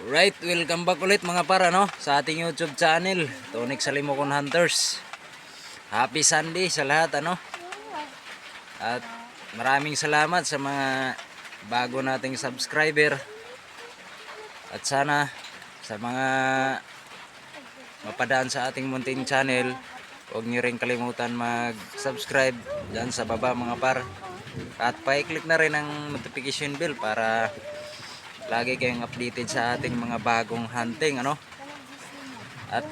Right, welcome back ulit mga para sa ating YouTube channel, Tonic Salimokon Hunters. Happy Sunday sa lahat At maraming salamat sa mga bago nating subscriber. At sana sa mga mapadaan sa ating munting channel, huwag niyo rin kalimutan mag-subscribe dyan sa baba mga par. At pa-click na rin ang notification bell para lagi kayong updated sa ating mga bagong hunting At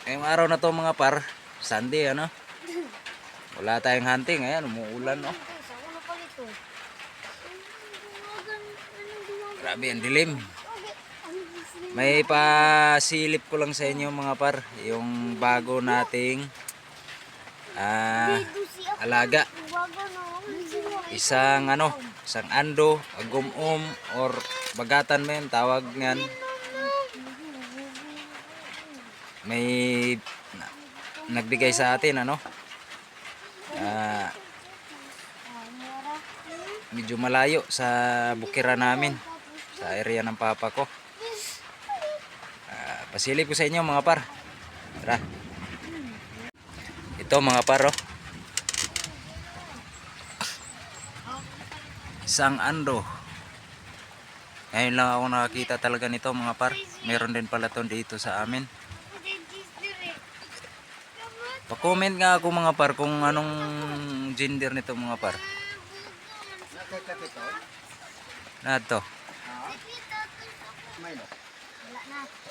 ngayong araw na to mga par, Sunday wala tayong hunting. Ayan, umuulan Grabe ang dilim. May pasilip ko lang sa inyo mga par, yung bago nating alaga. Isang ando, agumum or bagatan men tawag ngan. May nagbigay sa atin medyo malayo sa bukiran namin, sa area ng papa ko. Pasilip ko sa inyo mga par. Tara. Ito mga par isang ando. Ngayon lang ako nakakita talaga nito mga par. Meron din pala to dito sa amin. Pa-comment nga ako mga par kung anong gender nito mga par. Nato.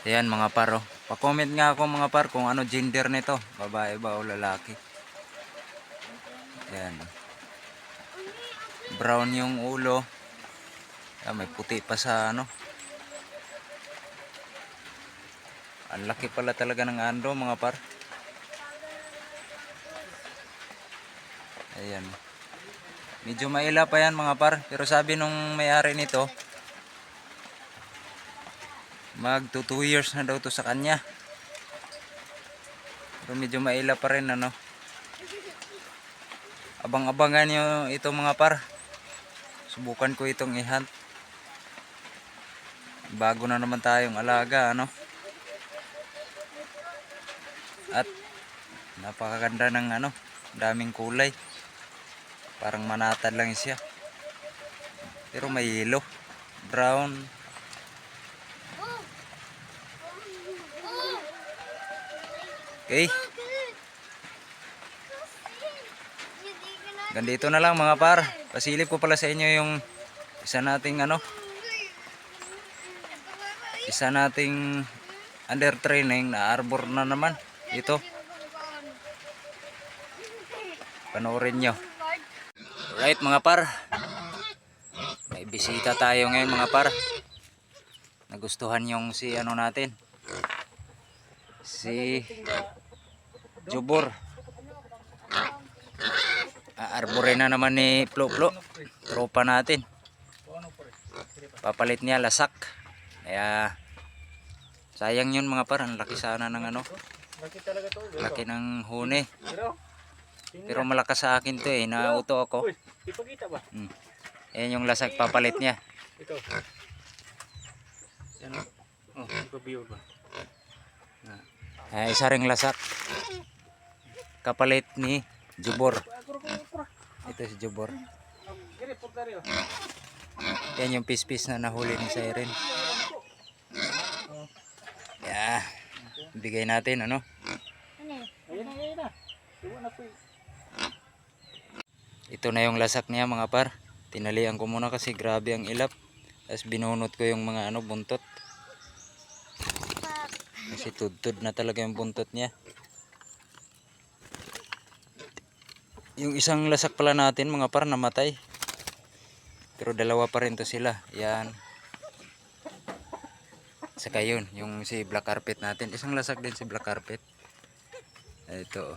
Ayan mga par Pa-comment nga ako mga par kung ano gender nito, babae ba o lalaki. Ayan. Brown yung ulo. May puti pa sa Ang laki pala talaga ng ando mga par. Ayan. Medyo maila pa yan mga par. Pero sabi nung may-ari nito, mag 2 years na daw to sa kanya. Pero medyo maila pa rin Abang-abangan nyo ito mga par. Subukan ko itong i-hunt. Bago na naman tayong alaga At napakaganda ng daming kulay. Parang manatad lang siya. Pero may yellow, brown. Okay. Ganito na lang mga par. Pasilip ko pala sa inyo yung isa nating under training na arbor na naman. Ito. Panoorin nyo. Right mga par. May bisita tayo ngayon mga par. Nagustuhan yung si natin. Si Jubor. Arborin na naman ni Plo Plo. Tropa natin. Papalit niya lasak. Kaya sayang yun mga par. Ang laki sana ng laki ng huni. Pero malakas sa akin to nauto ako. Ayan yung lasak papalit niya. Ito. Yan ipabiyo ba? Isa ring lasak. Kapalit ni Jubor. Ito si Jubor. Yan yung pispis na nahuli ni Siren. Bigay natin Ito na yung lasak niya mga par. Tinalian ko muna kasi grabe ang ilap. Tapos binunot ko yung mga buntot. Kasi tudtod na talaga yung buntot niya. Yung isang lasak pala natin mga par namatay. Pero dalawa pa rin to sila. Yan. Saka yun, yung si black carpet natin. Isang lasak din si black carpet. Ito.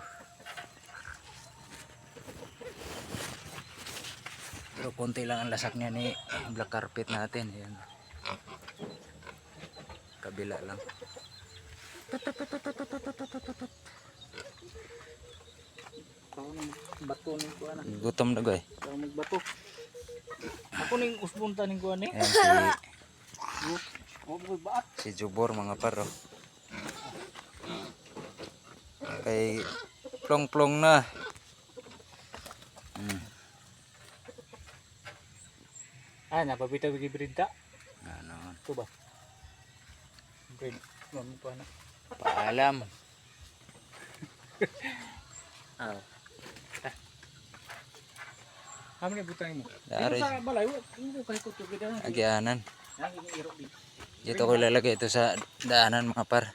Pero konti lang ang lasak niya ni black carpet natin. Yan. Kabila lang. Bato ning kuan. Gutom na goy. Magbato. Ako ning usbunta ning kuan Ayan si baat. Si Jubor mga par. Oh. Kay plong-plong na. Napabitaw yung brida. Ano, Ito ba? Bread. Mami pa na. paalam. Kami na butang mo. Dari. Dito sa balay, hindi ko kahit kutog na. Agianan. Naging irok din. Dito ko ilalagay ito sa daanan mga par.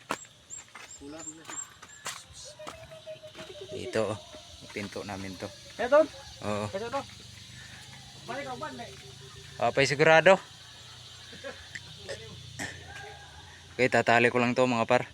Kulang na siya. Dito oh. Pinto namin to. Ito. Oo. Ito to. Balik ako ba? Apay sigurado. Okay, tatali ko lang to mga par.